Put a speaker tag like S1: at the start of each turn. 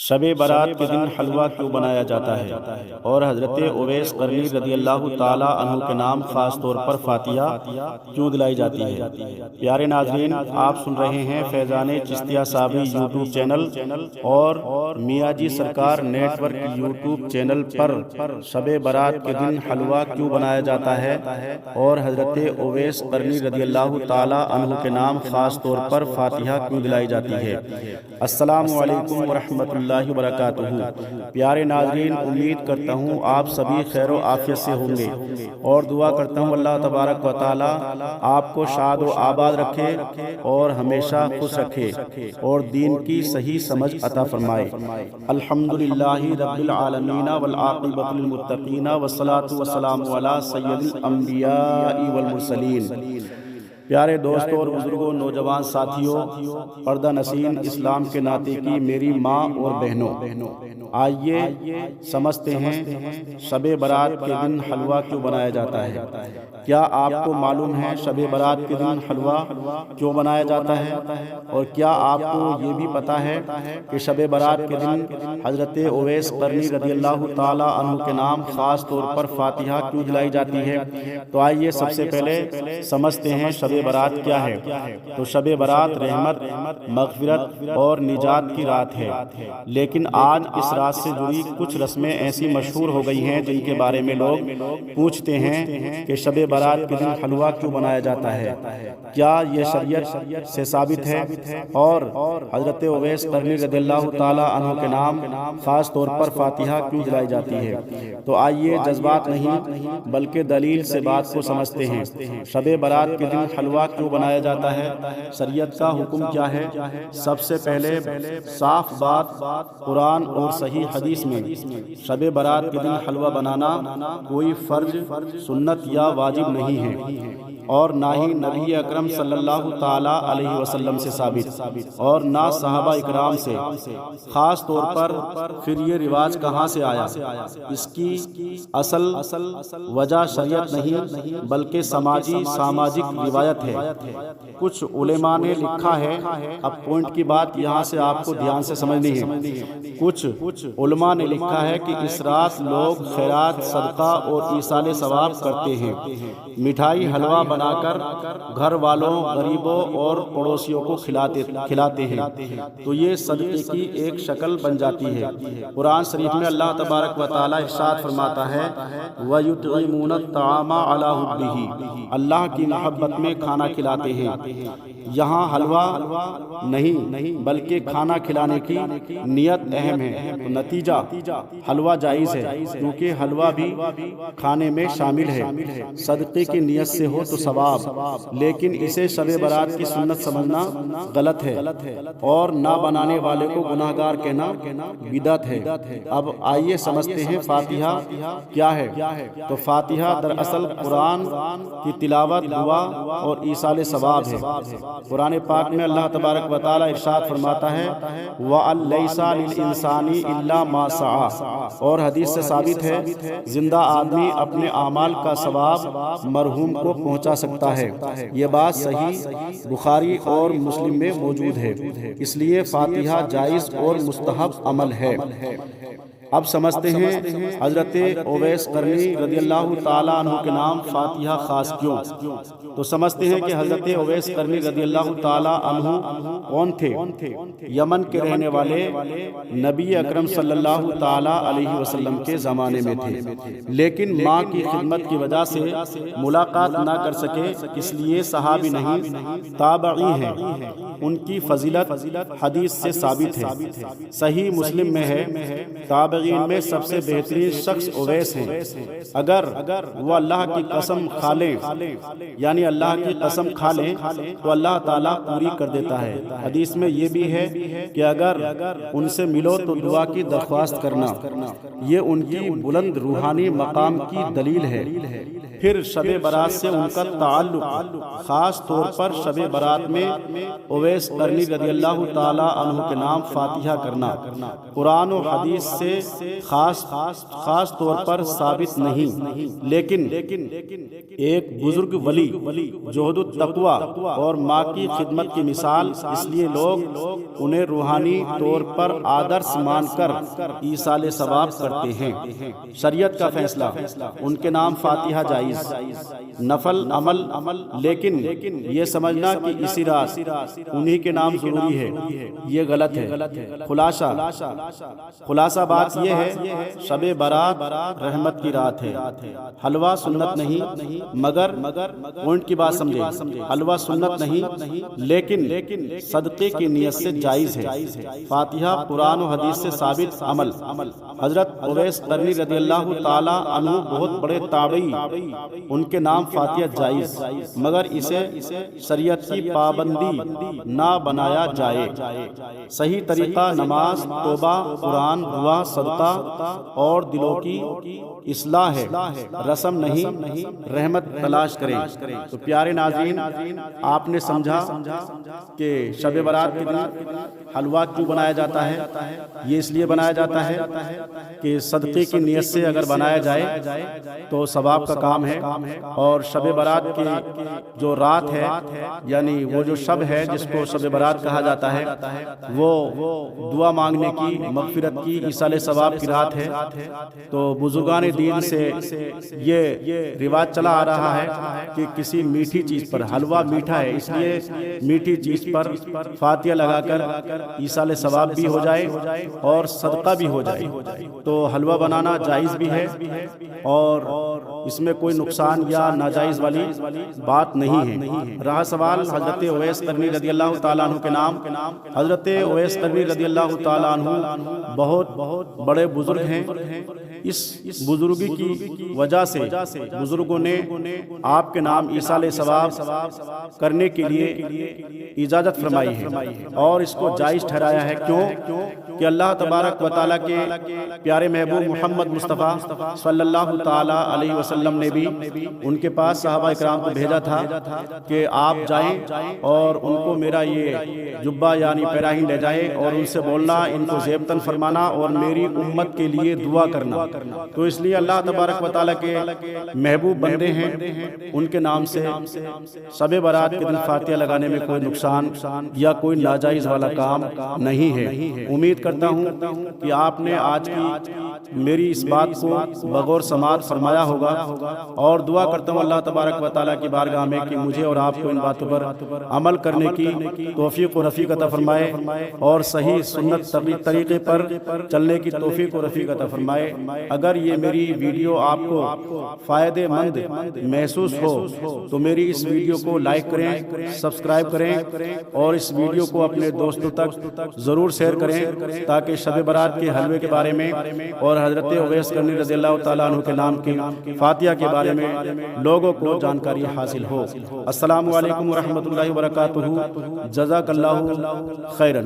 S1: شب برات کے دن حلوہ کیوں بنایا جاتا ہے اور حضرت اویس قرنی رضی اللہ تعالی عنہ کے نام خاص طور پر فاتحہ کیوں دلائی جاتی ہے؟ پیارے ناظرین، آپ سن رہے ہیں فیضان چشتیہ صابی یوٹیوب چینل اور میاں جی سرکار نیٹ ورک یوٹیوب چینل پر شب برات کے دن حلوہ کیوں بنایا جاتا ہے اور حضرت اویس قرنی رضی اللہ تعالی عنہ کے نام خاص طور پر فاتحہ کیوں دلائی جاتی ہے۔ السلام علیکم ورحمۃ اللہ وبرکاتہ۔ پیارے ناظرین، امید کرتا ہوں آپ سبھی خیر و عافیت سے ہوں گے اور دعا کرتا ہوں اللہ تبارک و تعالی آپ کو شاد و آباد رکھے اور ہمیشہ خوش رکھے اور دین کی صحیح سمجھ عطا فرمائے۔ الحمدللہ رب العالمین والعاقبۃ للمتقین والصلاۃ والسلام علی سید الانبیاء والمرسلین۔ پیارے دوستوں اور بزرگوں، نوجوان ساتھیوں، پردہ نشین اسلام کے ناطے کی میری ماں اور بہنوں، آئیے سمجھتے ہیں شب برات کے دن حلوہ کیوں بنایا جاتا ہے۔ کیا آپ کو معلوم ہے شب برات کے دن حلوہ کیوں بنایا جاتا ہے؟ اور کیا آپ کو یہ بھی پتہ ہے کہ شب برات کے دن حضرت اویس قرنی رضی اللہ تعالی عنہ کے نام خاص طور پر فاتحہ کیوں دلائی جاتی ہے؟ تو آئیے سب سے پہلے سمجھتے ہیں شب برات کیا ہے۔ تو شب برات رحمت، مغفرت اور نجات کی رات ہے، لیکن آج اس رات سے جڑی کچھ رسمیں ایسی مشہور ہو گئی ہیں جن کے بارے میں لوگ پوچھتے ہیں کہ شب برات کے دن حلوہ کیوں بنایا جاتا ہے، کیا یہ شریعت سے ثابت ہے، اور حضرت اویس قرنی رضی اللہ تعالی عنہ کے نام خاص طور پر فاتحہ کیوں دلائی جاتی ہے۔ تو آئیے جذبات نہیں بلکہ دلیل سے بات کو سمجھتے ہیں۔ شب برات کے دن حلوہ کیوں بنایا جاتا ہے، شریعت کا حکم کیا ہے؟ سب سے پہلے صاف بات قرآن اور صحیح حدیث میں شب برات کے دن حلوہ بنانا کوئی فرض، سنت یا واجب نہیں ہے، اور نہ ہی نبی اکرم صلی اللہ تعالی علیہ وسلم سے ثابت اور نہ صحابہ اکرام سے۔ خاص طور پر پھر یہ رواج کہاں سے آیا؟ اس کی اصل وجہ شریعت نہیں بلکہ ساماجک روایت ہے۔ کچھ علماء نے لکھا ہے، اب پوائنٹ کی بات یہاں سے آپ کو دھیان سے سمجھنی ہے۔ کچھ علماء نے لکھا ہے کہ اس رات لوگ خیرات، صدقہ اور ایصال ثواب کرتے ہیں، مٹھائی حلوہ بنا کر گھر والوں، غریبوں اور پڑوسیوں کو کھلاتے ہیں، تو یہ صدقے کی ایک شکل بن جاتی ہے۔ قرآن شریف میں اللہ تبارک و تعالی ارشاد فرماتا ہے وَيُطْعِمُونَ الطَّعَامَ عَلَىٰ حُبِّهِ، اللہ کی محبت میں کھانا کھلاتے ہیں۔ یہاں حلوہ نہیں بلکہ کھانا کھلانے کی نیت اہم ہے، تو نتیجہ حلوہ جائز ہے کیونکہ حلوہ بھی کھانے میں شامل ہے۔ صدقے کی نیت سے ہو تو ثواب، لیکن اسے شب برات کی سنت سمجھنا غلط ہے اور نہ بنانے والے کو گناہ گار کہنا بدعت ہے۔ اب آئیے سمجھتے ہیں فاتحہ کیا ہے۔ تو فاتحہ دراصل قرآن کی تلاوت، دعا اور ایصال ثواب ہے۔ قرآن پاک میں اللہ تبارک و تعالی ارشاد فرماتا ہے وَأَن لَيْسَ لِلْإِنسَانِ إِلَّا مَا سَعَىٰ، اور حدیث سے ثابت ہے زندہ آدمی اپنے اعمال کا ثواب مرحوم کو پہنچا سکتا ہے۔ یہ بات صحیح بخاری اور مسلم میں موجود ہے، اس لیے فاتحہ جائز اور مستحب عمل ہے۔ اب سمجھتے ہیں حضرت اویس قرنی رضی اللہ تعالیٰ عنہ کے نام فاتحہ خاص کیوں۔ تو سمجھتے ہیں کہ حضرت اویس قرنی رضی اللہ تعالیٰ عنہ کون تھے؟ یمن کے رہنے والے نبی اکرم صلی اللہ تعالیٰ علیہ وسلم کے زمانے میں تھے، لیکن ماں کی خدمت کی وجہ سے ملاقات نہ کر سکے، اس لیے صحابی نہیں تابعی ہیں۔ ان کی فضیلت حدیث سے ثابت ہے، صحیح مسلم میں ہے تابعین میں سب سے بہترین شخص اویس ہیں۔ اگر وہ اللہ کی قسم کھا لیں، یعنی اللہ کی قسم کھا لیں تو اللہ تعالیٰ پوری کر دیتا ہے۔ حدیث میں یہ بھی ہے کہ اگر ان سے ملو تو دعا کی درخواست کرنا، یہ ان کی بلند روحانی مقام کی دلیل ہے۔ پھر شب برات سے ان کا تعلق خاص طور پر شب برات میں اویس قرنی رضی اللہ تعالی عنہ کے نام فاتحہ کرنا قرآن و حدیث سے خاص طور پر ثابت نہیں، لیکن ایک بزرگ ولی جہد التقوی اور ماں کی خدمت کی مثال، اس لیے لوگ انہیں روحانی طور پر آدرش مان کر ایصال ثواب کرتے ہیں۔ شریعت کا فیصلہ، ان کے نام فاتحہ جائز، نفل عمل، لیکن یہ سمجھنا کہ اسی رات انہی کے نام ضروری ہے، یہ غلط ہے۔ خلاصہ بات یہ ہے، شب برات رحمت کی رات ہے، حلوہ سنت نہیں، مگر پوائنٹ کی بات سمجھے، حلوہ سنت نہیں لیکن صدقے کی نیت سے جائز ہے۔ فاتحہ قرآن و حدیث سے ثابت عمل۔ حضرت اویس قرنی رضی اللہ تعالی عنہ بہت بڑے تابعی، ان کے نام فاتحہ جائز، مگر اسے شریعت کی پابندی نہ بنایا جائے۔ صحیح طریقہ نماز، توبہ، قرآن، دعا، صدقہ اور دلوں کی اصلاح ہے، رسم نہیں، رحمت تلاش کریں۔ تو پیارے ناظرین، آپ نے سمجھا کہ شب برات کے دن حلوہ کیوں بنایا جاتا ہے۔ یہ اس لیے بنایا جاتا ہے کہ صدقے کی نیت سے اگر بنایا جائے تو ثواب کا کام ہے، اور شب برات کی جو رات ہے، یعنی وہ جو شب ہے جس کو شب برات کہا جاتا ہے، وہ دعا مانگنے کی، مغفرت کی، ایصال ثواب کی رات ہے۔ تو بزرگان دین سے یہ رواج چلا آ رہا ہے کہ کسی میٹھی چیز پر، حلوہ میٹھا ہے اس لیے میٹھی چیز پر فاتحہ لگا کر ایصال ثواب بھی ہو جائے اور صدقہ بھی ہو جائے، تو حلوہ بنانا جائز بھی ہے اور اس میں کوئی نقصان یا ناجائز والی بات نہیں ہے۔ رہا سوال حضرت اویس قرنی رضی اللہ تعالیٰ عنہ کے نام۔ حضرت اویس قرنی رضی اللہ تعالیٰ عنہ بہت بڑے بزرگ ہیں۔ اس بزرگی کی وجہ سے بزرگوں نے آپ کے نام ایصال ثواب کرنے کے لیے اجازت فرمائی ہے اور اس کو جائز ٹھہرایا ہے۔ کیوں کہ اللہ تبارک و تعالیٰ کے پیارے محبوب محمد مصطفیٰ صلی اللہ تعالیٰ علیہ وسلم نے بھی ان کے پاس صحابہ اکرام کو بھیجا تھا کہ آپ جائیں اور ان کو میرا یہ جبہ یعنی پیراہن لے جائیں اور ان سے بولنا، ان کو زیبتن فرمانا اور میری امت کے لیے دعا کرنا۔ تو اس لیے اللہ تبارک و تعالیٰ کے محبوب بندے ہیں، ان کے نام سے شب برات کے دن فاتحہ لگانے میں کوئی نقصان یا کوئی ناجائز والا کام نہیں ہے۔ امید کرتا ہوں کہ آپ نے آج کی میری اس بات کو بغور سماعت فرمایا ہوگا، اور دعا کرتا ہوں اللہ تبارک و تعالیٰ کی بارگاہ میں کہ مجھے اور آپ کو ان باتوں پر عمل کرنے کی توفیق و رفیق عطا فرمائے اور صحیح سنت طریقے پر چلنے کی توفیق و رفیق عطا فرمائے۔ اگر یہ میری ویڈیو آپ کو فائدہ مند محسوس ہو تو میری اس ویڈیو کو لائک کریں، سبسکرائب کریں اور اس ویڈیو کو اپنے دوستوں تک ضرور شیئر کریں تاکہ شب برات کے حلوے کے بارے میں اور حضرت اویس قرنی رضی اللہ تعالیٰ عنہ کے نام کی فاتحہ کے بارے میں لوگوں کو جانکاری حاصل ہو۔ السلام علیکم ورحمۃ اللہ وبرکاتہ۔ جزاک اللہ خیرا۔